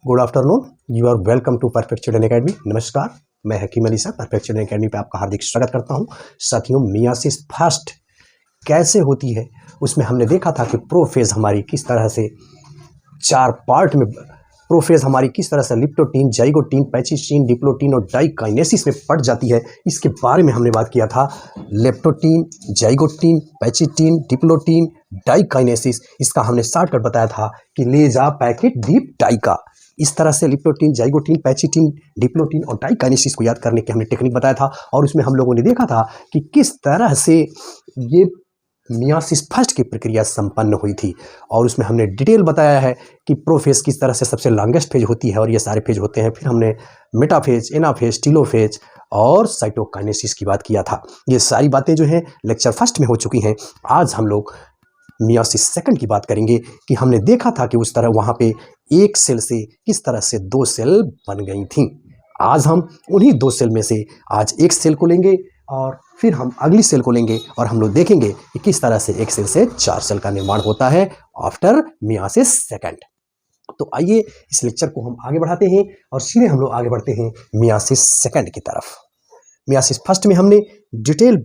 Good afternoon, you are welcome to perfect children academy. नमस्कार, मैं Hakim Ali sir perfect children academy पे आपका हार्दिक स्वागत करता हूं। साथियों, मियासिस फर्स्ट कैसे होती है उसमें हमने देखा था कि प्रोफेज हमारी किस तरह से चार पार्ट में प्रोफेज हमारी किस तरह से लिप्टोटीन, जाइगोटीन, पैचिस्टीन, डिप्लोटीन और डाइकाइनेसिस में पट जाती है। इसके बारे में हमने बात किया था। लेप्टोटीन, जाइगोटीन, पैचिस्टीन, डिप्लोटीन, डाइकाइनेसिस, इसका हमने शॉर्टकट बताया था कि ले जा पैकेट डीप डाइका। इस तरह से लिप्टोटीन, जाइगोटीन, पैचिस्टीन, डिप्लोटीन और डाइकाइनेसिस को याद करने के हमने टेक्निक बताया था। और उसमें हम लोगों ने देखा था कि किस तरह से ये मियासिस फर्स्ट की प्रक्रिया संपन्न हुई थी। और उसमें हमने डिटेल बताया है कि प्रोफेज किस तरह से सबसे लॉन्गेस्ट फेज होती है और ये सारे फेज होते हैं। फिर हमने मेटाफेज, एनाफेज, टीलोफेज और साइटोकाइनेसिस की बात किया था। ये सारी बातें जो हैं लेक्चर फर्स्ट में हो चुकी हैं। आज हम लोग मियासिस सेकंड की बात करेंगे कि हमने देखा था कि उस तरह वहाँ पे एक सेल से किस तरह से दो सेल बन गई थी। आज हम उन्हीं दो सेल में से आज एक सेल को लेंगे और फिर हम अगली सेल को लेंगे और हम लोग देखेंगे कि किस तरह से एक सेल से चार सेल का निर्माण होता है आफ्टर मियासिस सेकंड। तो आइए इस लेक्चर को हम आगे बढ़ाते हैं और सीधे हम लोग आगे बढ़ते हैं मियासिस सेकंड की तरफ। मियासिस फर्स्ट में हमने डिटेल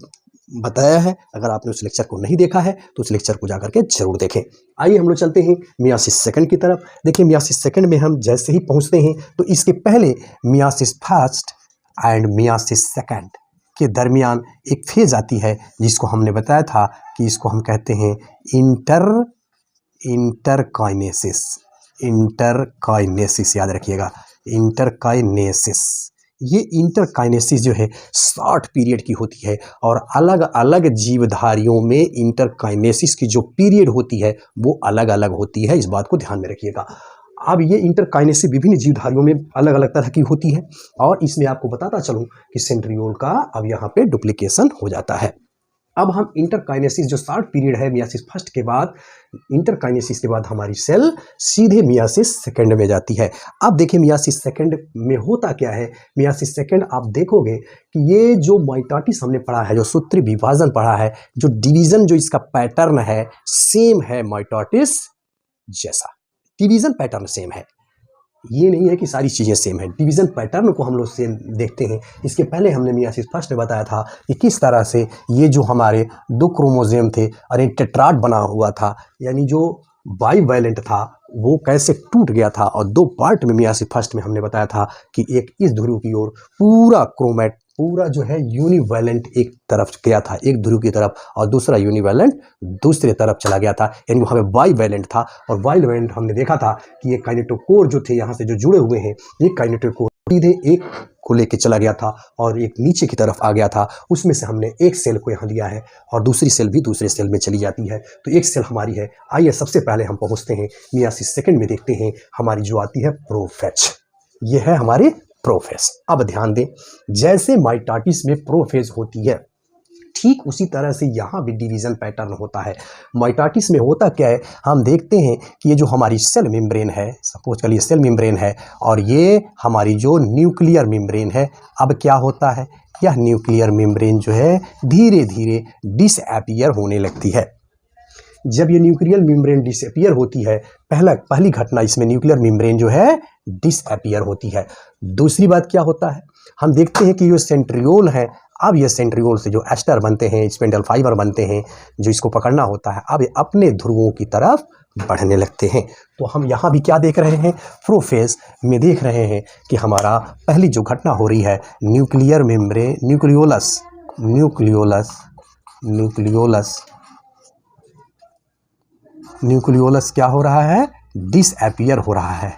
बताया है। अगर आपने उस लेक्चर को नहीं देखा है तो उस लेक्चर को जाकर के जरूर देखें। आइए हम लोग चलते हैं मियासिस सेकंड की तरफ। देखिए, मियासिस सेकंड में हम जैसे ही पहुंचते हैं तो इसके पहले myiasis first and myiasis second के दरमियान एक फेज आती है जिसको हमने बताया था कि इसको हम कहते हैं इंटरकाइनेसिस। इंटरकाइनेसिस याद रखिएगा, इंटरकाइनेसिस। ये इंटरकाइनेसिस जो है शॉर्ट पीरियड की होती है और अलग अलग जीवधारियों में इंटरकाइनेसिस की जो पीरियड होती है वो अलग अलग होती है। इस बात को ध्यान में रखिएगा। अब ये इंटरकाइनेसिस विभिन्न जीवधारियों में अलग अलग तरह की होती है और इसमें आपको बताता चलूं कि सेंट्रियोल का अब यहाँ पे डुप्लीकेशन हो जाता है। अब हम इंटरकाइनेसिस जो शॉर्ट पीरियड है मियासिस फर्स्ट के बाद, इंटरकाइनेसिस के बाद हमारी सेल सीधे मियासिस सेकंड में जाती है। अब देखिए मियासिस सेकंड में होता क्या है। मियासिस सेकंड आप देखोगे कि ये जो माइटोसिस हमने पढ़ा है, जो सूत्री विभाजन पढ़ा है, जो डिवीजन जो इसका पैटर्न है सेम है माइटोसिस जैसा। डिवीजन पैटर्न सेम है, ये नहीं है कि सारी चीज़ें सेम है। डिवीजन पैटर्न को हम लोग सेम देखते हैं। इसके पहले हमने मियासिस फर्स्ट में बताया था कि किस तरह से ये जो हमारे दो क्रोमोसोम थे और एक टेट्राड बना हुआ था, यानी जो बाईवैलेंट था वो कैसे टूट गया था। और दो पार्ट में मियासिस फर्स्ट में हमने बताया था कि एक इस ध्रुव की ओर पूरा जो है यूनिवैलेंट एक तरफ गया था, एक ध्रुव की तरफ, और दूसरा यूनिवैलेंट दूसरे तरफ चला गया था, यानी वहाँ पे बाईवैलेंट था। और बाईवैलेंट हमने देखा था कि ये काइनेटोकोर जो थे यहाँ से जो जुड़े हुए हैं, ये काइनेटोकोर सीधे एक को लेके चला गया था और एक नीचे की तरफ आ गया था। उसमें से हमने एक सेल को यहाँ दिया है और दूसरी सेल भी दूसरे सेल में चली जाती है। तो एक सेल हमारी है। आइए सबसे पहले हम पहुँचते हैं मियासिस सेकंड में, देखते हैं हमारी जो आती है प्रोफेज। ये है हमारी प्रोफेज। अब ध्यान दें, जैसे माइटोसिस में प्रोफेज होती है ठीक उसी तरह से यहाँ भी डिवीजन पैटर्न होता है। माइटोसिस में होता क्या है, हम देखते हैं कि ये जो हमारी सेल मेम्ब्रेन है, सपोज करिए सेल मेम्ब्रेन है, और ये हमारी जो न्यूक्लियर मेम्ब्रेन है। अब क्या होता है, यह न्यूक्लियर मेम्ब्रेन जो है धीरे धीरे डिसअपीयर होने लगती है। जब ये न्यूक्लियर मेम्ब्रेन डिसअपीयर होती है, पहली घटना इसमें न्यूक्लियर मेम्ब्रेन जो है डिसअपीयर होती है। दूसरी बात क्या होता है, हम देखते हैं कि जो सेंट्रियोल है, अब ये सेंट्रियोल से जो एस्टर बनते हैं, स्पिंडल फाइबर बनते हैं, जो इसको पकड़ना होता है, अब ये अपने ध्रुवों की तरफ बढ़ने लगते हैं। तो हम यहाँ भी क्या देख रहे हैं, प्रोफेज में देख रहे हैं कि हमारा पहली जो घटना हो रही है न्यूक्लियर मेम्ब्रेन, न्यूक्लियोलस क्या हो रहा है, डिसअपीयर हो रहा है।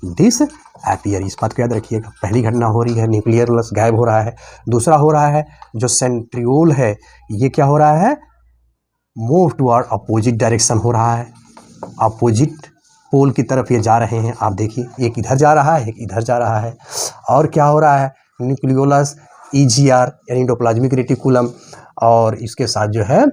डिसअपीयर, इस बात को याद रखिएगा। पहली घटना हो रही है न्यूक्लियोलस गायब हो रहा है। दूसरा हो रहा है जो सेंट्रियोल है, ये क्या हो रहा है, मूव टुवर्ड अपोजिट डायरेक्शन हो रहा है। अपोजिट पोल की तरफ ये जा रहे हैं। आप देखिए, एक इधर जा रहा है, एक इधर जा रहा है। और क्या हो रहा है, न्यूक्लियोलस, EGR यानी एंडोप्लाज्मिक रेटिकुलम, और इसके साथ जो है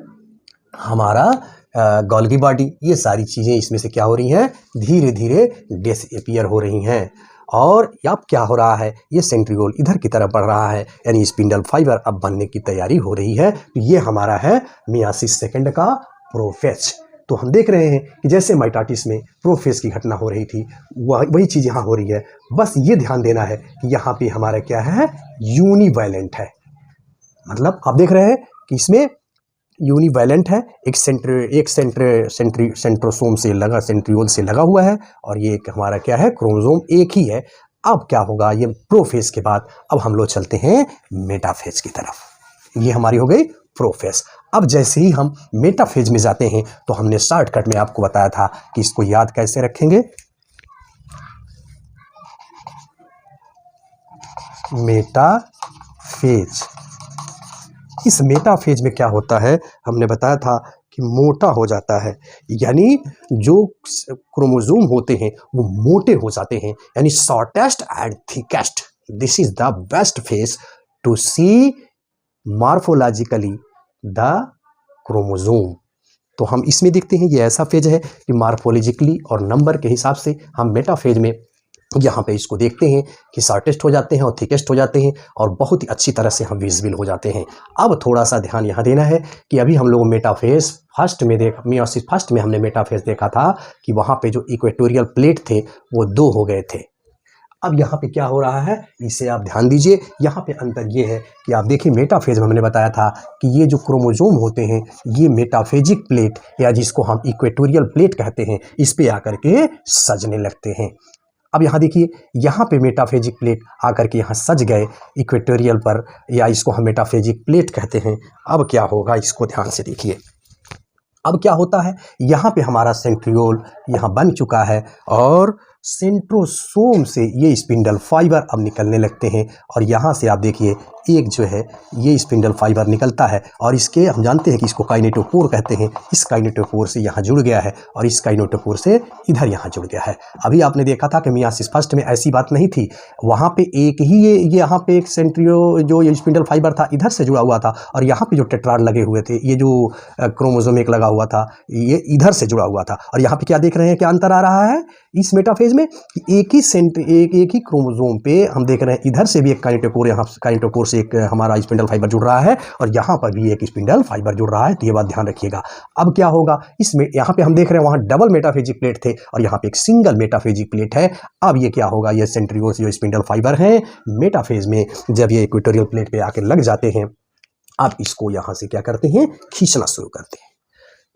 हमारा गोल्गी बॉडी, ये सारी चीज़ें इसमें से क्या हो रही हैं, धीरे धीरे डिसअपीयर हो रही हैं। और अब क्या हो रहा है, ये सेंट्रियोल इधर की तरफ बढ़ रहा है, यानी स्पिंडल फाइबर अब बनने की तैयारी हो रही है। तो ये हमारा है मियासिस सेकंड का प्रोफेज। तो हम देख रहे हैं कि जैसे माइटोसिस में प्रोफेज की घटना हो रही थी, वही चीज़ यहाँ हो रही है। बस ये ध्यान देना है कि यहाँ पे हमारा क्या है, यूनिवैलेंट है। मतलब आप देख रहे हैं कि इसमें यूनिवैलेंट है, एक सेंट्रोसोम से लगा, सेंट्रियोल से लगा हुआ है, और ये एक हमारा क्या है, क्रोमोसोम एक ही है। अब क्या होगा, ये प्रोफेज के बाद अब हम लोग चलते हैं मेटाफेज की तरफ। ये हमारी हो गई प्रोफेज। अब जैसे ही हम मेटाफेज में जाते हैं तो हमने शॉर्टकट में आपको बताया था कि इसको याद कैसे रखेंगे। मेटाफेज, इस मेटाफेज में क्या होता है, हमने बताया था कि मोटा हो जाता है, यानी जो क्रोमोसोम होते हैं वो मोटे हो जाते हैं, यानी shortest and thickest. This is the best phase to see morphologically the chromosome. तो हम इसमें देखते हैं ये ऐसा फेज है कि मॉर्फोलॉजिकली और नंबर के हिसाब से हम मेटाफेज में यहाँ पे इसको देखते हैं कि शॉर्टेस्ट हो जाते हैं और थिकेस्ट हो जाते हैं, और बहुत ही अच्छी तरह से हम विजिबल हो जाते हैं। अब थोड़ा सा ध्यान यहाँ देना है कि अभी हम लोग मेटाफेज फर्स्ट में मियोसिस फर्स्ट में हमने मेटाफेज देखा था कि वहाँ पे जो इक्वेटोरियल प्लेट थे वो 2 हो गए थे। अब यहाँ पे क्या हो रहा है, इसे आप ध्यान दीजिए। यहाँ पे अंतर ये है कि आप देखिए मेटाफेज में हमने बताया था कि ये जो क्रोमोसोम होते हैं ये मेटाफेजिक प्लेट, या जिसको हम इक्वेटोरियल प्लेट कहते हैं, इस पे आकर के सजने लगते हैं। अब यहाँ देखिए, यहाँ पे मेटाफेजिक प्लेट आकर के यहाँ सज गए इक्वेटोरियल पर, या इसको हम मेटाफेजिक प्लेट कहते हैं। अब क्या होगा, इसको ध्यान से देखिए। अब क्या होता है, यहाँ पे हमारा सेंट्रियोल यहाँ बन चुका है, और सेंट्रोसोम से ये स्पिंडल फाइबर अब निकलने लगते हैं, और यहाँ से आप देखिए एक जो है ये स्पिंडल फाइबर निकलता है, और इसके हम जानते हैं कि इसको काइनेटोकोर कहते हैं। इस काइनेटोकोर से यहाँ जुड़ गया है, और इस काइनेटोकोर से इधर यहाँ जुड़ गया है। अभी आपने देखा था कि मियोसिस फर्स्ट में ऐसी बात नहीं थी, वहाँ पे एक ही ये यहाँ पे एक सेंट्रियो जो ये स्पिंडल फाइबर था इधर से जुड़ा हुआ था, और यहाँ पे जो टेट्राड लगे हुए थे, ये जो क्रोमोसोम एक लगा हुआ था ये इधर से जुड़ा हुआ था। और यहाँ पे क्या देख रहे हैं, क्या अंतर आ रहा है इस मेटाफेज में कि एक ही क्रोमोसोम पे हम देख रहे हैं इधर से भी एक काइनेटोकोर, यहाँ काइनेटोकोर से एक हमारा स्पिंडल फाइबर जुड़ रहा है, और यहाँ पर भी एक स्पिंडल फाइबर जुड़ रहा है। तो ये बात ध्यान रखिएगा। अब क्या होगा, इसमें यहाँ पे हम देख रहे हैं वहाँ डबल मेटाफेजिक प्लेट थे, और यहाँ पे एक सिंगल मेटाफेजिक प्लेट है। अब ये क्या होगा, ये सेंट्रियोल जो स्पिंडल फाइबर है मेटाफेज में जब ये इक्वेटोरियल प्लेट पे आके लग जाते हैं, आप इसको यहाँ से क्या करते हैं, खींचना शुरू करते हैं।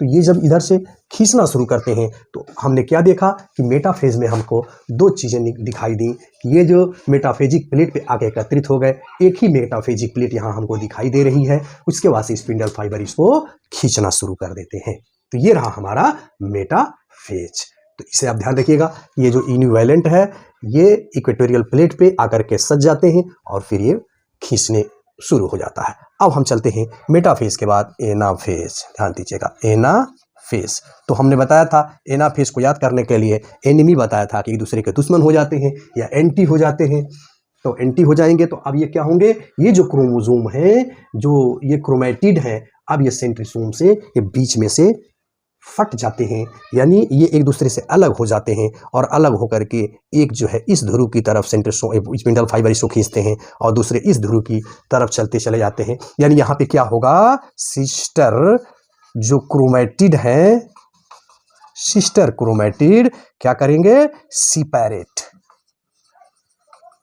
तो ये जब इधर से खींचना शुरू करते हैं तो हमने क्या देखा कि मेटाफेज में हमको 2 चीज़ें दिखाई दी कि ये जो मेटाफेजिक प्लेट पे आके एकत्रित हो गए, एक ही मेटाफेजिक प्लेट यहाँ हमको दिखाई दे रही है, उसके बाद से स्पिंडल फाइबर इसको खींचना शुरू कर देते हैं। तो ये रहा हमारा मेटाफेज। तो इसे आप ध्यान रखिएगा, ये जो यूनिवैलेंट है ये इक्वेटोरियल प्लेट पे आकर के सज जाते हैं, और फिर ये खींचने शुरू हो जाता है। अब हम चलते हैं मेटाफेज के बाद एनाफेज। ध्यान दीजिएगा, एनाफेज। तो हमने बताया था एनाफेज को याद करने के लिए एनिमी बताया था कि एक दूसरे के दुश्मन हो जाते हैं या एंटी हो जाते हैं। तो एंटी हो जाएंगे तो अब ये क्या होंगे, ये जो क्रोमोसोम है, जो ये क्रोमैटिड है, अब ये सेंट्रोसोम से ये बीच में से फट जाते हैं, यानी ये एक दूसरे से अलग हो जाते हैं, और अलग होकर के एक जो है इस ध्रुव की तरफ सेंट्रोसोम स्पिंडल फाइबर इसको खींचते हैं, और दूसरे इस ध्रुव की तरफ चलते चले जाते हैं। यानी यहाँ पे क्या होगा, सिस्टर जो क्रोमैटिड है, सिस्टर क्रोमैटिड क्या करेंगे, सिपैरेट।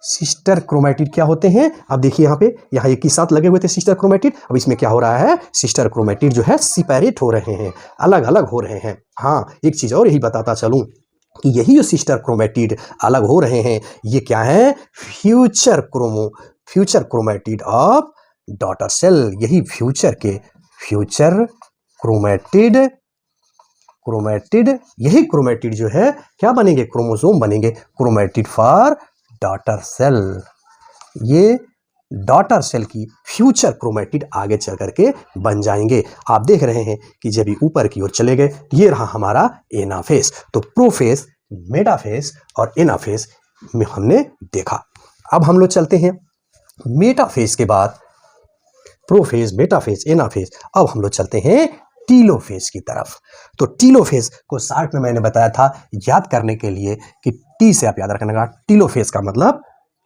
सिस्टर क्रोमैटिड क्या होते हैं, अब देखिए यहाँ एक ही साथ लगे हुए थे सिस्टर क्रोमैटिड, अब इसमें क्या हो रहा है, सिस्टर क्रोमैटिड जो है सिपैरेट हो रहे हैं, अलग अलग हो रहे हैं। हाँ, एक चीज़ और यही बताता चलूँ कि यही जो सिस्टर क्रोमैटिड अलग हो रहे हैं, ये क्या है, future chromatid of daughter cell. यही फ्यूचर क्रोमैटिड यही क्रोमैटिड जो है क्या बनेंगे, क्रोमोसोम बनेंगे, क्रोमैटिड फॉर डॉटर सेल। ये डॉटर सेल की फ्यूचर क्रोमैटिड आगे चल करके बन जाएंगे। आप देख रहे हैं कि जब ये ऊपर की ओर चले गए, ये रहा हमारा एनाफेज। तो प्रोफेज, मेटाफेज और एनाफेज में हमने देखा। अब हम लोग चलते हैं मेटाफेज के बाद, प्रोफेज, मेटाफेज, एनाफेज, अब हम लोग चलते हैं टीलोफेज की तरफ। तो टीलोफेज को शॉर्ट में मैंने बताया था याद करने के लिए कि टी से आप याद रखना, टीलोफेज का मतलब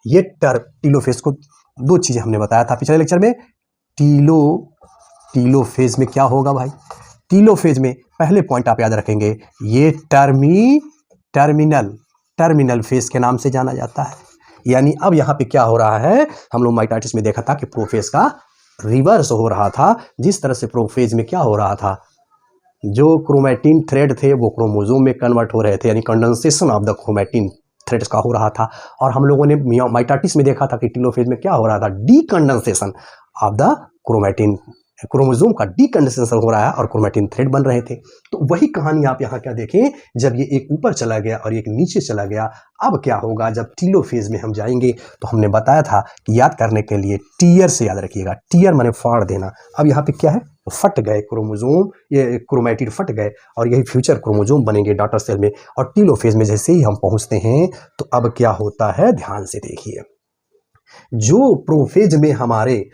ये टर्म। टीलोफेज को 2 चीजें हमने बताया था पिछले लेक्चर में। टीलोफेज में क्या होगा भाई, टीलोफेज में पहले पॉइंट आप याद रखेंगे, ये टर्मिनल फेज के नाम से जाना जाता है। यानी अब यहाँ पे क्या हो रहा है, हम लोग माइटोसिस में देखा था कि प्रोफेज का रिवर्स हो रहा था। जिस तरह से प्रोफेज में क्या हो रहा था, जो क्रोमैटिन थ्रेड थे वो क्रोमोसोम में कन्वर्ट हो रहे थे, यानी condensation of the chromatin threads का हो रहा था। और हम लोगों ने माइटोसिस में देखा था कि टीलोफेज में क्या हो रहा था, डीकंडेंसेशन ऑफ द क्रोमैटिन, क्रोमोसोम का डीकंडेंसेशन हो रहा है और क्रोमैटिन थ्रेड बन रहे थे। तो वही कहानी आप यहाँ क्या देखें, जब ये एक ऊपर चला गया और एक नीचे चला गया, अब क्या होगा जब टीलोफेज में हम जाएंगे। तो हमने बताया था कि याद करने के लिए टीयर से याद रखिएगा, टीयर माने फाड़ देना। अब यहाँ पे क्या है, फट गए क्रोमोसोम, ये क्रोमैटिड फट गए और यही फ्यूचर क्रोमोसोम बनेंगे डॉटर सेल में। और टीलोफेज में जैसे ही हम पहुँचते हैं तो अब क्या होता है, ध्यान से देखिए। जो प्रोफेज में हमारे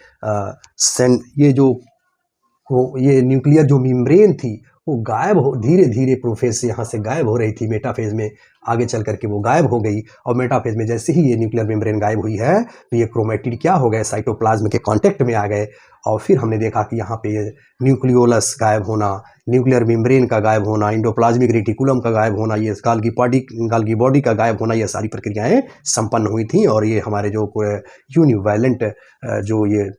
ये न्यूक्लियर जो मेम्ब्रेन थी वो गायब हो, धीरे धीरे प्रोफेज से यहाँ से गायब हो रही थी, मेटाफेज में आगे चल करके वो गायब हो गई। और मेटाफेज में जैसे ही ये न्यूक्लियर मेम्ब्रेन गायब हुई है तो ये क्रोमैटिड क्या हो गए, साइटोप्लाज्म के कांटेक्ट में आ गए। और फिर हमने देखा कि यहाँ पे न्यूक्लियोलस गायब होना, न्यूक्लियर मेम्ब्रेन का गायब होना, इंडोप्लाज्मिक रेटिकुलम का गायब होना, ये गाल्गी बॉडी का गायब होना, ये सारी प्रक्रियाएं संपन्न हुई थी। और ये हमारे जो यूनिवैलेंट जो ये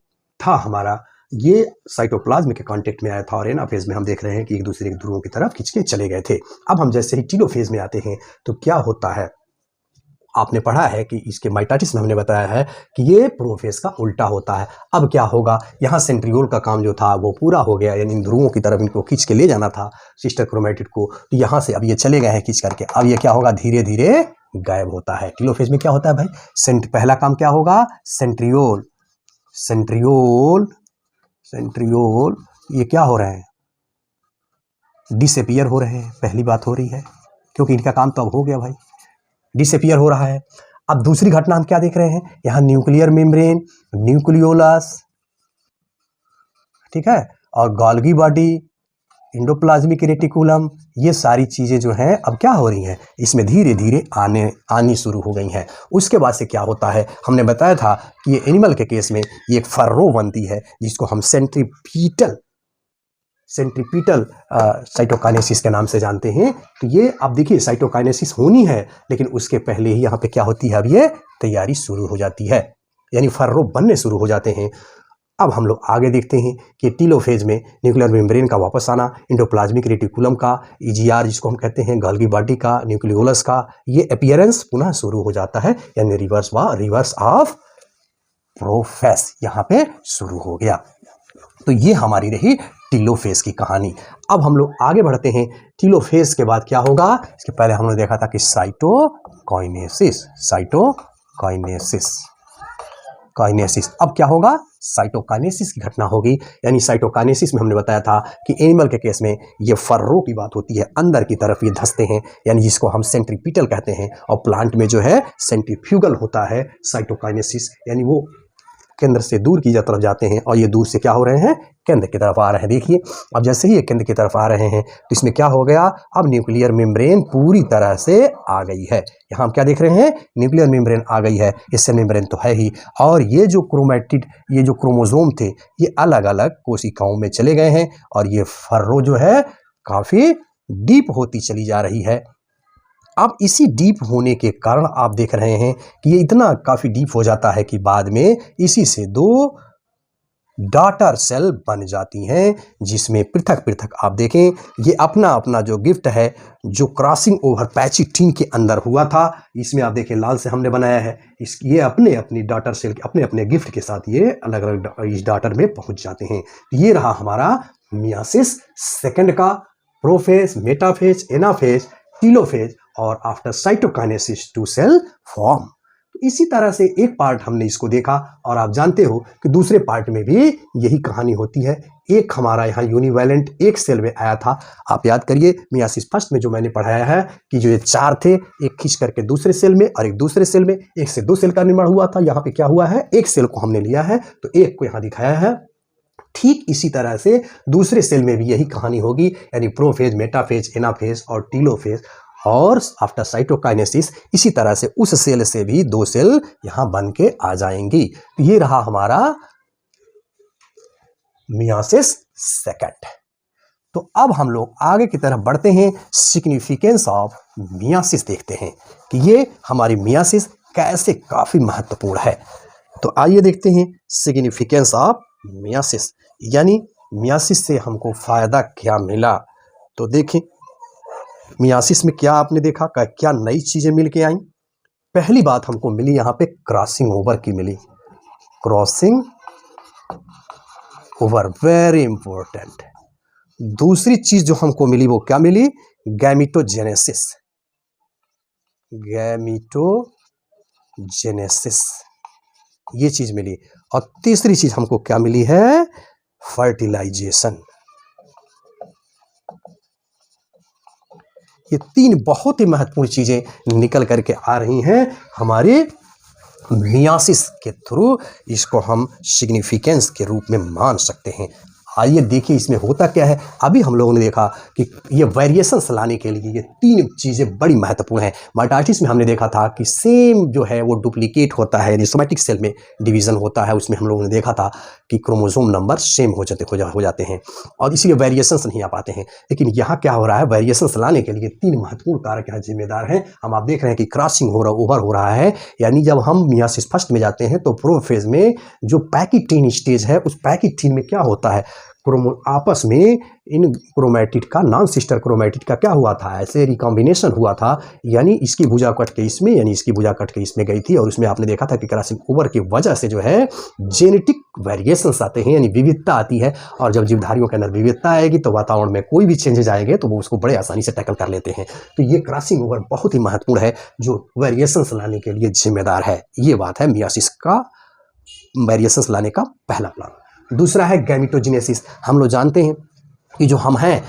था हमारा, ये साइटोप्लाज्म के कांटेक्ट में आया था और एनाफेज में हम देख रहे हैं कि एक दूसरे के ध्रुवों की तरफ खिंच के चले गए थे। अब हम जैसे ही टीलोफेज में आते हैं तो क्या होता है, आपने पढ़ा है कि इसके माइटोसिस में हमने बताया है कि ये प्रोफेज का उल्टा होता है। अब क्या होगा, यहाँ सेंट्रियोल का काम जो था वो पूरा हो गया, यानी इन ध्रुवों की तरफ इनको खींच के ले जाना था सिस्टर क्रोमैटिड को। तो यहाँ से अब ये चले गए हैं खींच करके, अब ये क्या होगा, धीरे धीरे गायब होता है। टीलोफेज में क्या होता है भाई, पहला काम क्या होगा, सेंट्रियोल ये क्या हो रहे हैं, डिसअपीयर हो रहे हैं। पहली बात हो रही है, क्योंकि इनका काम तो अब हो गया भाई, डिसअपीयर हो रहा है। अब दूसरी घटना हम क्या देख रहे हैं, यहाँ न्यूक्लियर मेम्ब्रेन, न्यूक्लियोलस, ठीक है, और गोल्गी बॉडी, इंडोप्लाज्मिक रेटिकुलम, ये सारी चीज़ें जो हैं अब क्या हो रही हैं, इसमें धीरे धीरे आनी शुरू हो गई हैं। उसके बाद से क्या होता है, हमने बताया था कि ये एनिमल के केस में ये एक फर्रो बनती है जिसको हम सेंट्रीपिटल साइटोकाइनेसिस के नाम से जानते हैं। तो ये आप देखिए साइटोकाइनेसिस होनी है, लेकिन उसके पहले ही यहाँ पे क्या होती है, अब ये तैयारी शुरू हो जाती है, यानी फर्रो बनने शुरू हो जाते हैं। अब हम लोग आगे देखते हैं कि टीलोफेज में न्यूक्लियर मेम्ब्रेन का वापस आना, इंडोप्लाज्मिक रेटिकुलम का, ईजीआर जिसको हम कहते हैं, गोल्गी बॉडी का, न्यूक्लियोलस का, ये अपीयरेंस पुनः शुरू हो जाता है, यानी रिवर्स ऑफ प्रोफेज यहाँ पे शुरू हो गया। तो ये हमारी रही टीलोफेज की कहानी। अब हम लोग आगे बढ़ते हैं, टीलोफेज के बाद क्या होगा, इसके पहले हमने देखा था कि साइटोकाइनेसिस। अब क्या होगा, साइटोकाइनेसिस की घटना होगी। यानी साइटोकाइनेसिस में हमने बताया था कि एनिमल के केस में ये फर्रो की बात होती है, अंदर की तरफ ये धंसते हैं, यानी जिसको हम सेंट्रीपिटल कहते हैं। और प्लांट में जो है सेंट्रीफ्यूगल होता है साइटोकाइनेसिस, यानी वो केंद्र से दूर की तरफ जाते हैं और ये दूर से क्या हो रहे हैं, केंद्र की तरफ आ रहे हैं। देखिए अब जैसे ही ये केंद्र की तरफ आ रहे हैं तो इसमें क्या हो गया, अब न्यूक्लियर मेम्ब्रेन पूरी तरह से आ गई है। यहाँ हम क्या देख रहे हैं, न्यूक्लियर मेम्ब्रेन आ गई है, इससे मेम्ब्रेन तो है ही। और ये जो क्रोमैटिड, ये जो क्रोमोसोम थे, ये अलग अलग कोशिकाओं में चले गए हैं और ये फर्रो जो है काफ़ी डीप होती चली जा रही है। अब इसी डीप होने के कारण आप देख रहे हैं कि ये इतना काफ़ी डीप हो जाता है कि बाद में इसी से दो डॉटर सेल बन जाती हैं, जिसमें पृथक पृथक आप देखें ये अपना अपना जो गिफ्ट है, जो क्रॉसिंग ओवर पैचिटिन के अंदर हुआ था, इसमें आप देखें लाल से हमने बनाया है, ये अपने अपनी डॉटर सेल के अपने अपने गिफ्ट के साथ ये अलग अलग इस डॉटर में पहुंच जाते हैं। ये रहा हमारा मियासिस सेकंड का, प्रोफेज, मेटाफेज, एनाफेज, टीलोफेज और after cytokinesis two cell form. तो इसी तरह से एक पार्ट हमने इसको देखा और आप जानते हो कि दूसरे पार्ट में भी यही कहानी होती है। एक हमारा यहाँ यूनिवैलेंट एक सेल में आया था, आप याद करिए मियासिस फर्स्ट में जो मैंने पढ़ाया है कि जो ये चार थे, एक खींच करके दूसरे सेल में और एक दूसरे सेल में, एक से दो सेल का निर्माण हुआ था। यहाँ पे क्या हुआ है, एक सेल को हमने लिया है तो एक को यहाँ दिखाया है। ठीक इसी तरह से दूसरे सेल में भी यही कहानी होगी, यानी प्रोफेज, मेटाफेज, एनाफेज और टीलोफेज और आफ्टर साइटोकाइनेसिस इसी तरह से उस सेल से भी दो सेल यहां बन के आ जाएंगी। तो ये रहा हमारा मियासिस सेकंड। तो अब हम लोग आगे की तरफ बढ़ते हैं, सिग्निफिकेंस ऑफ मियासिस देखते हैं कि ये हमारी मियासिस कैसे काफ़ी महत्वपूर्ण है। तो आइए देखते हैं सिग्निफिकेंस ऑफ मियासिस, यानी मियासिस से हमको फ़ायदा क्या मिला। तो देखें मियासिस में क्या आपने देखा, क्या नई चीज़ें मिल के आई। पहली बात हमको मिली यहाँ पे क्रॉसिंग ओवर की मिली, क्रॉसिंग ओवर, वेरी इंपॉर्टेंट। दूसरी चीज जो हमको मिली वो क्या मिली, गैमिटोजेनेसिस, गैमिटोजेनेसिस ये चीज मिली। और तीसरी चीज हमको क्या मिली है, फर्टिलाइजेशन। ये तीन बहुत ही महत्वपूर्ण चीजें निकल करके आ रही हैं हमारे मियासिस के थ्रू। इसको हम सिग्निफिकेंस के रूप में मान सकते हैं। आइए देखिए इसमें होता क्या है। अभी हम लोगों ने देखा कि ये वेरिएशंस लाने के लिए ये तीन चीज़ें बड़ी महत्वपूर्ण हैं। माइटोसिस में हमने देखा था कि सेम जो है वो डुप्लीकेट होता है, यानी सोमैटिक सेल में डिवीज़न होता है, उसमें हम लोगों ने देखा था कि क्रोमोसोम नंबर सेम हो जाते हैं और इसीलिए वेरिएशंस नहीं आ पाते हैं। लेकिन यहाँ क्या हो रहा है, वेरिएशंस लाने के लिए तीन महत्वपूर्ण कारक यहाँ जिम्मेदार हैं। हम आप देख रहे हैं कि क्रॉसिंग ओवर हो रहा है, यानी जब हम मियासिस फर्स्ट में जाते हैं तो प्रोफेज में जो पैकिटीन स्टेज है, उस पैकिटीन में क्या होता है, आपस में इन क्रोमैटिड का, नॉन सिस्टर क्रोमैटिड का क्या हुआ था, ऐसे रिकॉम्बिनेशन हुआ था, यानी इसकी भुजा कट के इसमें, यानी इसकी भुजा कट के इसमें गई थी। और उसमें आपने देखा था कि क्रॉसिंग ओवर की वजह से जो है जेनेटिक वेरिएशंस आते हैं, यानी विविधता आती है। और जब जीवधारियों के अंदर विविधता आएगी तो वातावरण में कोई भी चेंजेज आएंगे तो वो उसको बड़े आसानी से टैकल कर लेते हैं। तो ये क्रॉसिंग ओवर बहुत ही महत्वपूर्ण है जो वेरिएशंस लाने के लिए जिम्मेदार है। ये बात है मियासिस का, वेरिएशंस लाने का पहला प्लान। दूसरा है गैमिटोजेनेसिस। हम लोग जानते हैं कि जो हम हैं,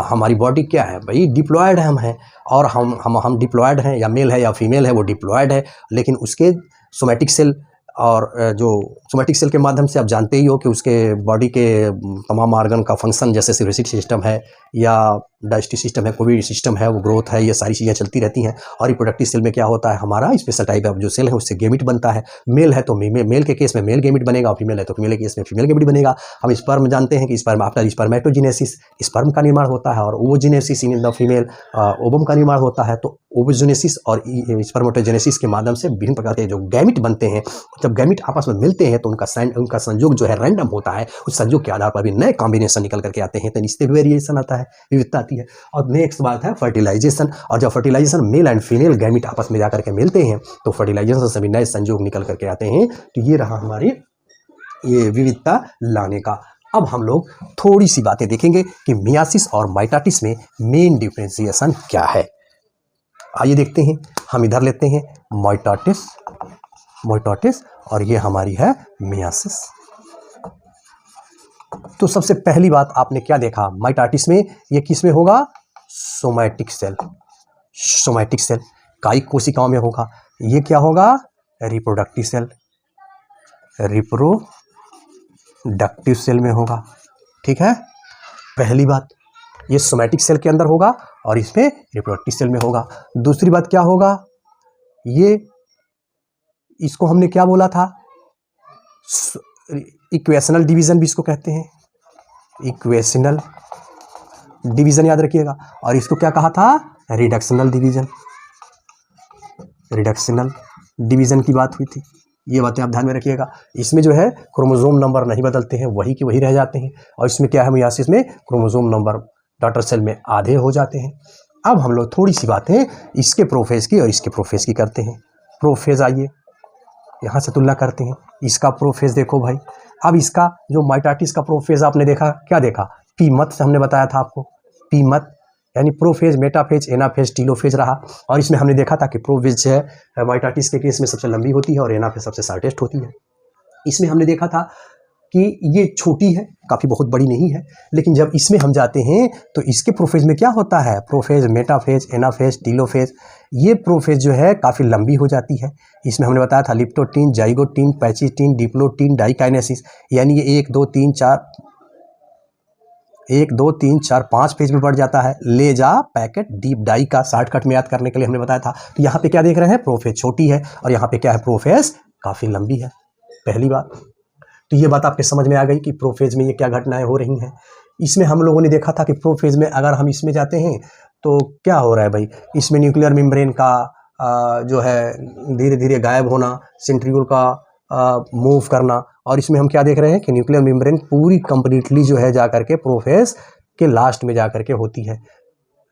हमारी बॉडी क्या है भाई, डिप्लॉयड है हम हैं, और हम डिप्लॉयड हैं, या मेल है या फीमेल है वो डिप्लॉयड है। लेकिन उसके सोमैटिक सेल, और जो सोमैटिक सेल के माध्यम से आप जानते ही हो कि उसके बॉडी के तमाम ऑर्गन का फंक्शन, जैसे सिरेसिक सिस्टम है या डाइजेस्टिव सिस्टम है, कोई भी सिस्टम है, वो ग्रोथ है, ये सारी चीज़ें चलती रहती हैं। और रिप्रोडक्टिव सेल में क्या होता है, हमारा स्पेशल टाइप है जो सेल है उससे गेमिट बनता है। मेल है तो मेल के केस में मेल गेमिट बनेगा, और फीमेल है तो फीमेल के केस में फीमेल गेमिट बनेगा। हम स्पर्म जानते हैं कि स्पर्म आफ्टर स्पर्मेटोजेनेसिस स्पर्म का निर्माण होता है, और ओवोजेनेसिस इन द फीमेल ओवम का निर्माण होता है। तो ओवोजेनेसिस और स्पर्मेटोजेनेसिस के माध्यम से विभिन्न प्रकार के जो गैमिट बनते हैं, जब गैमिट आपस में मिलते हैं तो उनका संयोग जो है रैंडम होता है। उस संयोग के आधार पर भी नए कॉम्बिनेशन निकल करके आते हैं, तो इससे वेरिएशन आता है, विविधता आती है। और नेक्स्ट बात है फर्टिलाइजेशन। और जब fertilisation male and female gamete आपस में जाकर के मिलते हैं तो फर्टिलाइजेशन से भी नए संयोग निकल करके आते हैं। तो ये रहा हमारी ये विविधता लाने का। अब हम लोग थोड़ी सी बातें देखेंगे कि मियासिस और माइटोसिस में मेन डिफरेंशिएशन क्या है। आइए देखते हैं। हम इधर लेते हैं माइटोसिस और ये हमारी है मियासिस। तो सबसे पहली बात आपने क्या देखा, माइटोसिस में ये किस में होगा, सोमैटिक सेल, सोमैटिक सेल कायिक कोशिकाओं में होगा। ये क्या होगा, रिप्रोडक्टिव सेल, रिप्रोडक्टिव सेल में होगा। ठीक है, पहली बात ये सोमैटिक सेल के अंदर होगा और इसमें रिप्रोडक्टिव सेल में होगा। दूसरी बात क्या होगा, ये इसको हमने क्या बोला था, इक्वेशनल डिवीजन भी इसको कहते हैं, इक्वेशनल डिवीजन याद रखिएगा। और इसको क्या कहा था, रिडक्शनल डिवीजन, रिडक्शनल डिवीजन की बात हुई थी। ये बातें आप ध्यान में रखिएगा। इसमें जो है क्रोमोसोम नंबर नहीं बदलते हैं, वही के वही रह जाते हैं। और इसमें क्या है, मियासिस में क्रोमोसोम नंबर डॉटर सेल में आधे हो जाते हैं। अब हम लोग थोड़ी सी बातें इसके प्रोफेज की और इसके प्रोफेज की करते हैं। प्रोफेज, आइए यहाँ से तुलना करते हैं। इसका प्रोफेज देखो भाई। अब इसका जो माइटोसिस का प्रोफेज आपने देखा, क्या देखा, पी मत से हमने बताया था आपको, पी मत यानी प्रोफेज, मेटाफेज, एनाफेज, टीलोफेज रहा। और इसमें हमने देखा था कि प्रोफेज है माइटोसिस के केस में सबसे लंबी होती है और एनाफेज सबसे शॉर्टेस्ट होती है। इसमें हमने देखा था कि ये छोटी है, काफ़ी बहुत बड़ी नहीं है। लेकिन जब इसमें हम जाते हैं तो इसके प्रोफेज में क्या होता है, प्रोफेज, मेटाफेज, एनाफेज, टीलोफेज, ये प्रोफेज जो है काफ़ी लंबी हो जाती है। इसमें हमने बताया था leptotene, zygotene, pachytene, diplotene, diakinesis, यानी ये 1 2 3 4 5 पेज में बढ़ जाता है। ले जा पैकेट डीप डाई का शॉर्टकट में याद करने के लिए हमने बताया था। तो यहाँ पे क्या देख रहे हैं, प्रोफेज छोटी है और यहाँ पे क्या है, प्रोफेज काफ़ी लंबी है। पहली बात तो ये बात आपके समझ में आ गई कि प्रोफेज में ये क्या घटनाएं हो रही हैं। इसमें हम लोगों ने देखा था कि प्रोफेज में अगर हम इसमें जाते हैं तो क्या हो रहा है भाई, इसमें न्यूक्लियर मेम्ब्रेन का जो है धीरे धीरे गायब होना, सेंट्रीओल का मूव करना, और इसमें हम क्या देख रहे हैं कि न्यूक्लियर मेम्ब्रेन पूरी कंप्लीटली जो है जा करके प्रोफेज के लास्ट में जा करके होती है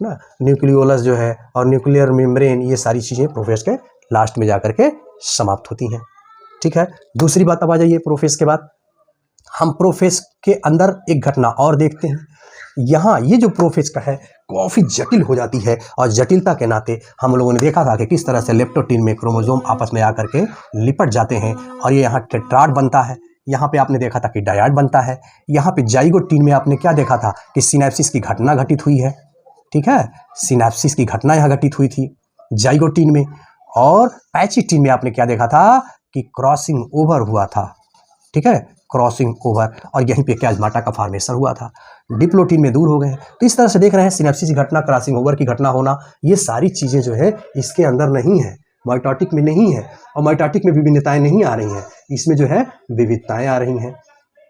ना। न्यूक्लियोलस जो है और न्यूक्लियर मेम्ब्रेन, ये सारी चीज़ें प्रोफेज के लास्ट में जा करके समाप्त होती हैं। ठीक है, दूसरी बात अब आ जाइए, प्रोफेज के बाद हम प्रोफेज के अंदर एक घटना और देखते हैं। यहाँ ये जो प्रोफेज का है काफ़ी जटिल हो जाती है, और जटिलता के नाते हम लोगों ने देखा था कि किस तरह से लेप्टोटीन में क्रोमोसोम आपस में आकर के लिपट जाते हैं, और ये यहाँ टेट्राड बनता है। यहाँ पे आपने देखा था कि डायड बनता है। यहाँ पे जाइगोटीन में आपने क्या देखा था कि सिनेप्सिस की घटना घटित हुई है। ठीक है, सिनेप्सिस की घटना यहाँ घटित हुई थी जाइगोटीन में। और पैचिटीन में आपने क्या देखा था कि क्रॉसिंग ओवर हुआ था। ठीक है, क्रॉसिंग ओवर, और यहीं पे क्याजमाटा का फॉर्मेशन हुआ था। डिप्लोटीन में दूर हो गए। तो इस तरह से देख रहे हैं सिनेप्सिस की घटना, क्रॉसिंग ओवर की घटना होना, ये सारी चीज़ें जो है इसके अंदर नहीं है, माइटोटिक में नहीं है, और माइटोटिक में विभिन्नताएं नहीं आ रही हैं, इसमें जो है विविधताएं आ रही हैं।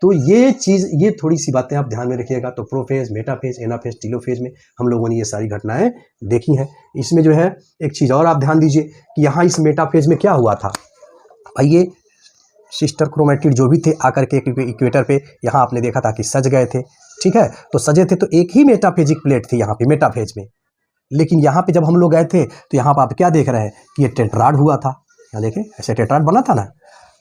तो ये चीज़, ये थोड़ी सी बातें आप ध्यान में रखिएगा। तो प्रोफेज, मेटाफेज, एनाफेज, टीलोफेज में हम लोगों ने ये सारी घटनाएं देखी हैं। इसमें जो है एक चीज़ और आप ध्यान दीजिए कि यहाँ इस मेटाफेज में क्या हुआ था भाई, ये सिस्टर क्रोमेटिड जो भी थे आकर के इक्वेटर पे यहाँ आपने देखा था कि सज गए थे। ठीक है, तो सजे थे तो एक ही मेटाफेजिक प्लेट थी यहाँ पे मेटाफेज में, लेकिन यहाँ पे जब हम लोग गए थे तो यहाँ पर आप क्या देख रहे हैं कि ये टेट्राड हुआ था। यहाँ देखें, ऐसे टेट्राड बना था ना।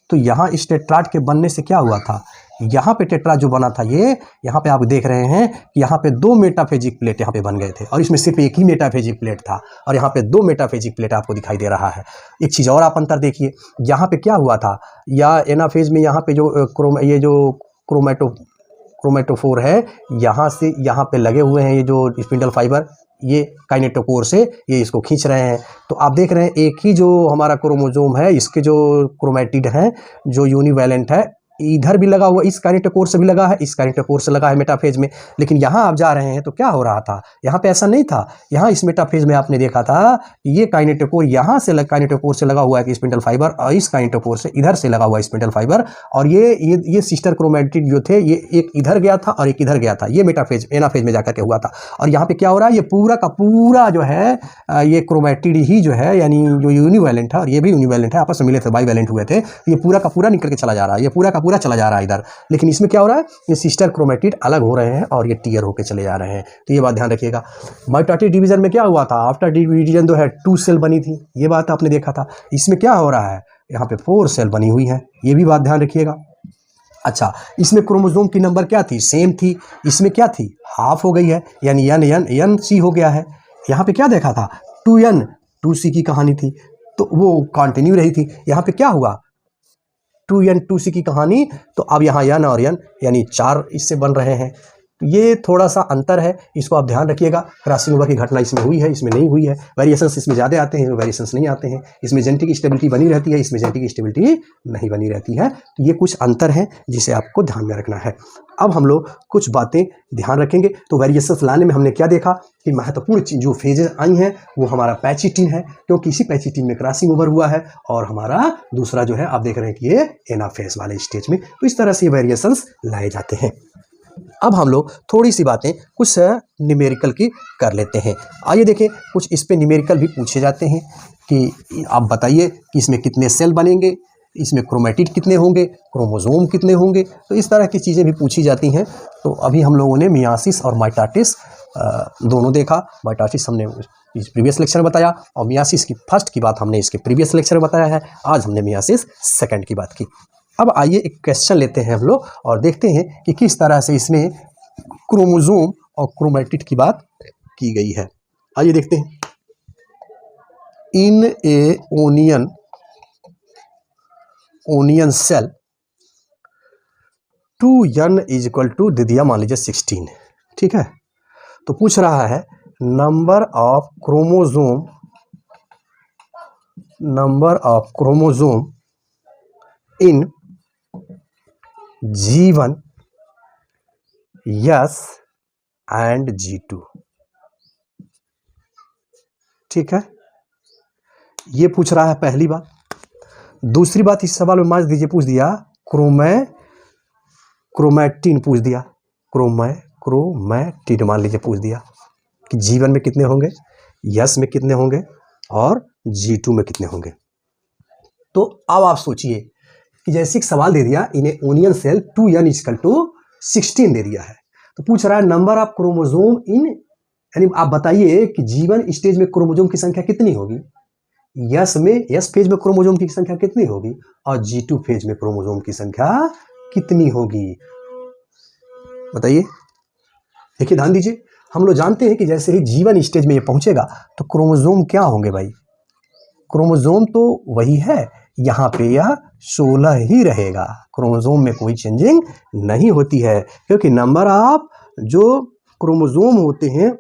तो यहाँ इस टेट्राड के बनने से क्या हुआ था, यहाँ पे टेट्राड जो बना था, ये यहाँ पे आप देख रहे हैं कि यहाँ पे 2 मेटाफेजिक प्लेट यहाँ पे बन गए थे, और इसमें सिर्फ एक ही मेटाफेजिक प्लेट था, और यहाँ पे 2 मेटाफेजिक प्लेट आपको दिखाई दे रहा है। एक चीज़ और आप अंतर देखिए, यहाँ पे क्या हुआ था, या एनाफेज में यहाँ पे जो ये जो क्रोमेटोफोर है, यहाँ से यहाँ पे लगे हुए हैं ये जो स्पिंडल फाइबर, ये काइनेटोकोर से ये इसको खींच रहे हैं। तो आप देख रहे हैं एक ही जो हमारा क्रोमोसोम है, इसके जो क्रोमेटिड है, जो यूनिवैलेंट है, इधर भी लगा हुआ, इस काइनेटोकोर से भी लगा है, इस काइनेटोकोर से लगा है मेटाफेज में। लेकिन यहाँ आप जा रहे हैं तो क्या हो रहा था, यहाँ पे ऐसा नहीं था। यहाँ इस मेटाफेज में आपने देखा था ये काइनेटोकोर यहाँ से काइनेटोकोर से लगा हुआ है स्पिंडल फाइबर, और इस काइनेटोकोर से इधर से लगा हुआ है स्पिंडल फाइबर, और ये सिस्टर क्रोमेटिड जो थे, ये एक इधर गया था और एक इधर गया था। ये मेटाफेज एनाफेज में जाकर के हुआ था। और यहाँ पे क्या हो रहा है, ये पूरा का पूरा जो है ये क्रोमेटिड ही जो है, यानी जो यूनिवैलेंट है और ये भी यूनिवैलेंट है, आपस में मिले थे, बाईवैलेंट हुए थे, ये पूरा का पूरा निकल के चला जा रहा है, ये पूरा का पूरा चला जा रहा है इधर। लेकिन इसमें क्या हो रहा है, ये सिस्टर क्रोमेटिड अलग हो रहे हैं और ये टीयर होके चले जा रहे हैं। तो ये बात ध्यान रखिएगा। माइटोटिक डिवीजन में क्या हुआ था, आफ्टर डिवीजन जो है 2 सेल बनी थी, ये बात आपने देखा था। इसमें क्या हो रहा है, यहाँ पे 4 सेल बनी हुई है, ये भी बात ध्यान रखिएगा। अच्छा, इसमें क्रोमोसोम की नंबर क्या थी, सेम थी। इसमें क्या थी, हाफ हो गई है, यानी एन सी हो गया है। यहाँ पे क्या देखा था, 2N 2C की कहानी थी, तो वो कंटिन्यू रही थी। यहाँ पे क्या हुआ, 2N 2C की कहानी, तो अब यहाँ N और N यानी 4 इससे बन रहे हैं। तो ये थोड़ा सा अंतर है, इसको आप ध्यान रखिएगा। क्रॉसिंग ओवर की घटना इसमें हुई है, इसमें नहीं हुई है। वेरिएशंस इसमें ज़्यादा आते हैं, वेरिएशंस नहीं आते हैं। इसमें जेनेटिक स्टेबिलिटी बनी रहती है, इसमें जेनेटिक स्टेबिलिटी नहीं बनी रहती है। तो ये कुछ अंतर है जिसे आपको ध्यान में रखना है। अब हम लोग कुछ बातें ध्यान रखेंगे। तो वेरिएशंस लाने में हमने क्या देखा कि महत्वपूर्ण जो फेजेस आई हैं वो हमारा पैचिटीन है, क्योंकि इसी पैचिटीन में क्रॉसिंग ओवर हुआ है, और हमारा दूसरा जो है आप देख रहे हैं कि ये एनाफेज वाले स्टेज में। तो इस तरह से वेरिएशंस लाए जाते हैं। अब हम लोग थोड़ी सी बातें कुछ न्यूमेरिकल की कर लेते हैं। आइए देखें, कुछ इस पे न्यूमेरिकल भी पूछे जाते हैं कि आप बताइए कि इसमें कितने सेल बनेंगे, इसमें क्रोमेटिड कितने होंगे, क्रोमोसोम कितने होंगे। तो इस तरह की चीज़ें भी पूछी जाती हैं। तो अभी हम लोगों ने मियासिस और माइटोसिस दोनों देखा। माइटोसिस हमने इस प्रीवियस लेक्चर में बताया, और मियासिस की फर्स्ट की बात हमने इसके प्रीवियस लेक्चर में बताया है। आज हमने मियासिस सेकंड की बात की। अब आइए एक क्वेश्चन लेते हैं हम लोग और देखते हैं कि किस तरह से इसमें क्रोमोसोम और क्रोमेटिड की बात की गई है। आइए देखते हैं। In a onion cell 2N is equal to, दे दिया मान लीजिए 16, ठीक है। तो पूछ रहा है number of chromosome in G1 S and G2, ठीक है। ये पूछ रहा है पहली बात। दूसरी बात इस सवाल में मान दीजिए पूछ दिया क्रोमेटिन पूछ दिया, क्रोमैटिड मान लीजिए पूछ दिया कि G1 में कितने होंगे, S में कितने होंगे और G2 में कितने होंगे। तो अब आप सोचिए कि जैसे एक सवाल दे दिया इन्हें ओनियन सेल 2n = 16 दे दिया है, तो पूछ रहा है नंबर ऑफ क्रोमोसोम इन, यानी आप बताइए कि G1 स्टेज में क्रोमोसोम की संख्या कितनी होगी, S फेज में क्रोमोसोम की संख्या कितनी होगी और G2 फेज में क्रोमोसोम की संख्या कितनी होगी, बताइए। देखिए ध्यान दीजिए, हम लोग जानते हैं कि जैसे ही G1 स्टेज में ये पहुंचेगा तो क्रोमोसोम क्या होंगे भाई, क्रोमोसोम तो वही है, यहाँ पे यह 16 ही रहेगा, क्रोमोसोम में कोई चेंजिंग नहीं होती है, क्योंकि नंबर ऑफ जो क्रोमोसोम होते हैं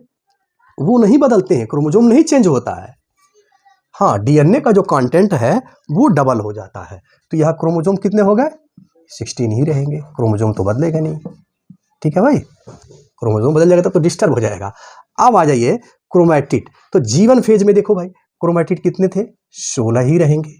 वो नहीं बदलते हैं, क्रोमोसोम नहीं चेंज होता है। हाँ, डीएनए का जो कंटेंट है वो डबल हो जाता है, तो यह क्रोमोसोम कितने हो गए, 16 ही रहेंगे, क्रोमोसोम तो बदलेगा नहीं। ठीक है भाई, क्रोमोसोम बदल जाएगा तो डिस्टर्ब हो जाएगा। अब आ जाइए क्रोमैटिड, तो G1 फेज में देखो भाई क्रोमैटिड कितने थे, 16 ही रहेंगे,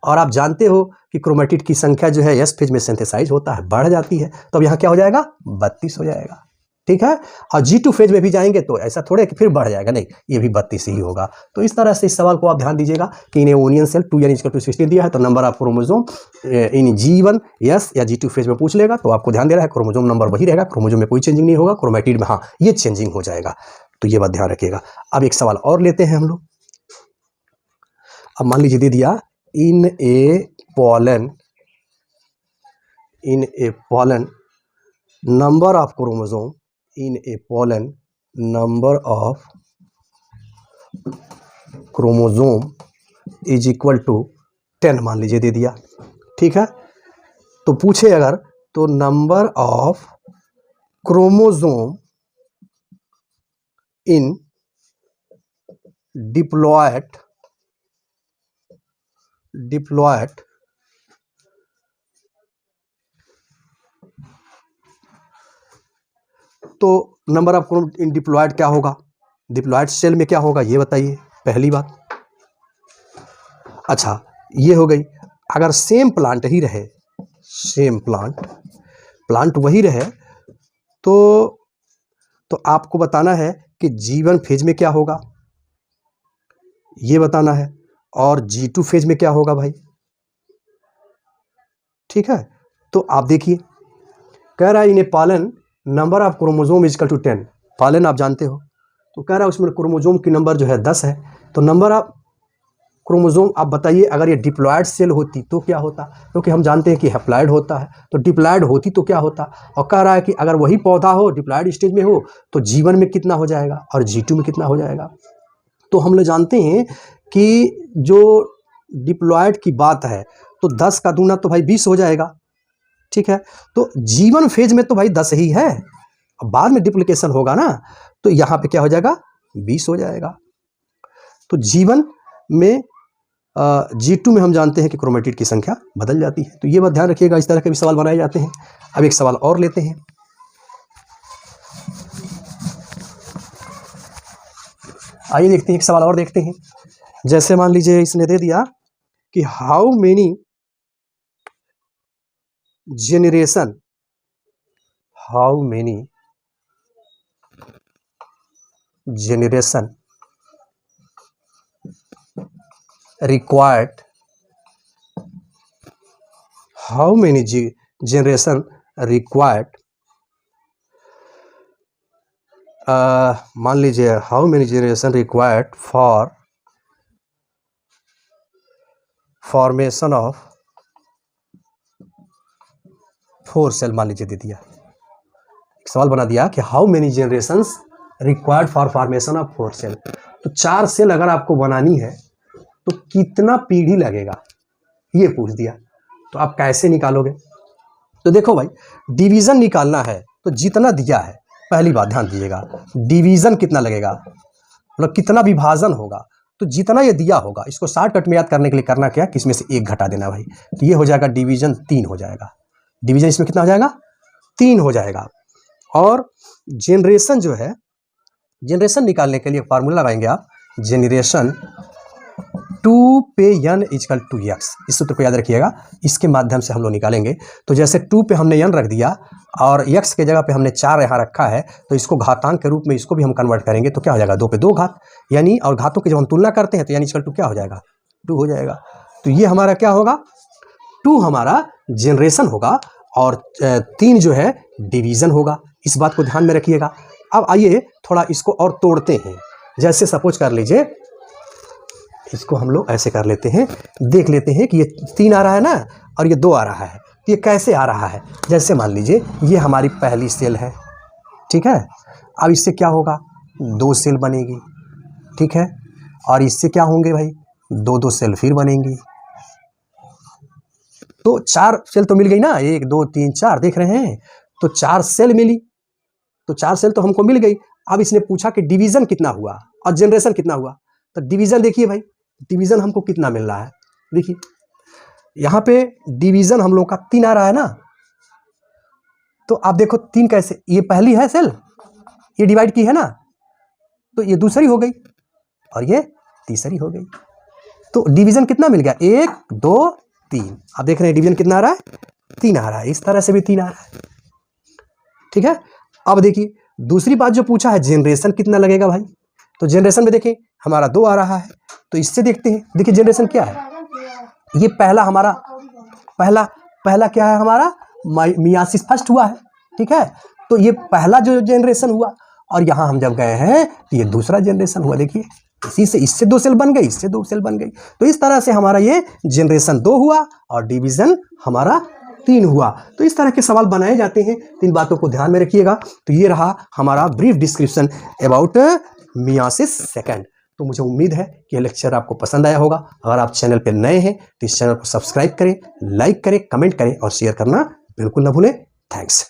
और आप जानते हो कि क्रोमैटिड की संख्या जो है S फेज में सिंथेसाइज होता है, बढ़ जाती है, तो अब यहाँ क्या हो जाएगा, 32 हो जाएगा। ठीक है, और G2 फेज में भी जाएंगे तो ऐसा थोड़े कि फिर बढ़ जाएगा, नहीं, ये भी 32 ही होगा। तो इस तरह से इस सवाल को आप ध्यान दीजिएगा कि इन्हें ओनियन सेल 2n = 16 दिया है, तो number of chromosome in G1 S या G2 फेज में पूछ लेगा, तो आपको ध्यान दे रहा है क्रोमोसोम नंबर वही रहेगा, क्रोमोसोम में कोई चेंजिंग नहीं होगा, क्रोमैटिड में हाँ ये चेंजिंग हो जाएगा, तो ये बात ध्यान रखिएगा। अब एक सवाल और लेते हैं हम लोग। अब मान लीजिए दे दिया in a pollen number of chromosome in a pollen number of chromosome is equal to 10 मान लीजिए दे दिया। ठीक है, तो पूछे अगर तो number of chromosome in diploid तो number of chromosome in diploid क्या होगा, डिप्लॉयड सेल में क्या होगा ये बताइए, पहली बात। अच्छा ये हो गई, अगर सेम प्लांट ही रहे, सेम प्लांट वही रहे, तो आपको बताना है कि G1 फेज में क्या होगा ये बताना है, और G2 फेज में क्या होगा भाई। ठीक है, तो आप देखिए कह रहा है इन्हें पालन number of chromosome is equal to 10, पालन आप जानते हो, तो कह रहा है उसमें क्रोमोसोम की नंबर जो है 10 है, तो नंबर ऑफ क्रोमोसोम आप बताइए अगर ये डिप्लॉयड सेल होती तो क्या होता, क्योंकि हम जानते हैं कि हैप्लॉयड होता है, तो डिप्लॉयड होती तो क्या होता, और कह रहा है कि अगर वही पौधा हो डिप्लॉयड स्टेज में हो तो G1 में कितना हो जाएगा और G2 में कितना हो जाएगा। तो हम लोग जानते हैं कि जो डिप्लॉयड की बात है तो 10 का दूना तो भाई 20 हो जाएगा। ठीक है, तो G1 फेज में तो भाई 10 ही है, अब बाद में डिप्लीकेशन होगा ना, तो यहाँ पे क्या हो जाएगा 20 हो जाएगा। तो G1 में G2 में हम जानते हैं कि क्रोमैटिड की संख्या बदल जाती है, तो ये बात ध्यान रखिएगा, इस तरह के भी सवाल बनाए जाते हैं। अब एक सवाल और लेते हैं। आइए देखते हैं, एक सवाल और देखते हैं। जैसे मान लीजिए इसने दे दिया कि हाउ मेनी generation required मान लीजिए how many generation required for formation of 4 cell, मान लीजिए दे दिया, एक सवाल बना दिया कि how many generations required for formation of 4 cell, तो 4 सेल अगर आपको बनानी है तो कितना पीढ़ी लगेगा ये पूछ दिया, तो आप कैसे निकालोगे। तो देखो भाई डिवीजन निकालना है तो जितना दिया है, पहली बात ध्यान दीजिएगा, डिवीजन कितना लगेगा, मतलब कितना विभाजन होगा, तो जितना ये दिया होगा इसको शॉर्टकट में याद करने के लिए करना क्या, किसमें से एक घटा देना भाई, तो ये हो जाएगा डिवीजन 3 हो जाएगा, डिवीजन इसमें कितना हो जाएगा 3 हो जाएगा। और जनरेशन जो है, जनरेशन निकालने के लिए फार्मूला लगाएंगे आप, जनरेशन 2 पे n इजकल टू x, इस सूत्र को याद रखिएगा, इसके माध्यम से हम लोग निकालेंगे। तो जैसे 2 पे हमने n रख दिया और x के जगह पे हमने 4 यहाँ रखा है, तो इसको घातांक के रूप में इसको भी हम कन्वर्ट करेंगे तो क्या हो जाएगा, 2 पे 2 घात, यानी और घातों की जब हम तुलना करते हैं तो यानी इजकल टू क्या हो जाएगा, 2 हो जाएगा। तो ये हमारा क्या होगा, 2 हमारा जनरेशन होगा और 3 जो है डिवीज़न होगा। इस बात को ध्यान में रखिएगा। अब आइए थोड़ा इसको और तोड़ते हैं। जैसे सपोज कर लीजिए, इसको हम लोग ऐसे कर लेते हैं, देख लेते हैं कि ये 3 आ रहा है ना और ये 2 आ रहा है, तो ये कैसे आ रहा है। जैसे मान लीजिए ये हमारी पहली सेल है, ठीक है। अब इससे क्या होगा, 2 सेल बनेगी, ठीक है। और इससे क्या होंगे भाई, 2 सेल फिर बनेंगी। तो 4 सेल तो मिल गई ना, 1 2 3 4, देख रहे हैं। तो 4 सेल मिली, तो 4 सेल तो हमको मिल गई। अब इसने पूछा कि डिवीज़न कितना हुआ और जनरेशन कितना हुआ। तो डिवीज़न देखिए भाई, डिवीज़न हमको कितना मिल रहा है, देखिए यहाँ पे डिवीज़न हम लोग का 3 आ रहा है ना। तो आप देखो 3 कैसे, ये पहली है सेल, ये डिवाइड की है ना, तो ये दूसरी हो गई और ये तीसरी हो गई। तो डिवीज़न कितना मिल गया, 1 2 3। आप देख रहे हैं डिवीज़न कितना आ रहा है, 3 आ रहा है। इस तरह से भी 3 आ रहा है, ठीक है। अब देखिए दूसरी बात जो पूछा है, जनरेशन कितना लगेगा भाई। तो जनरेशन में देखें हमारा 2 आ रहा है, तो इससे देखते हैं। देखिए जनरेशन क्या है, ये पहला हमारा पहला क्या है हमारा, मियासिस फर्स्ट हुआ है, ठीक है। तो ये पहला जो जनरेशन हुआ और यहाँ हम जब गए हैं तो ये दूसरा जनरेशन हुआ। देखिए इसी से इससे 2 सेल बन गई, इससे 2 सेल बन गई। तो इस तरह से हमारा ये जनरेशन 2 हुआ और डिवीज़न हमारा 3 हुआ। तो इस तरह के सवाल बनाए जाते हैं, तो इन बातों को ध्यान में रखिएगा। तो ये रहा हमारा brief description about myiasis second. तो मुझे उम्मीद है कि यह लेक्चर आपको पसंद आया होगा। अगर आप चैनल पर नए हैं तो इस चैनल को सब्सक्राइब करें, लाइक करें, कमेंट करें और शेयर करना बिल्कुल न भूलें। थैंक्स।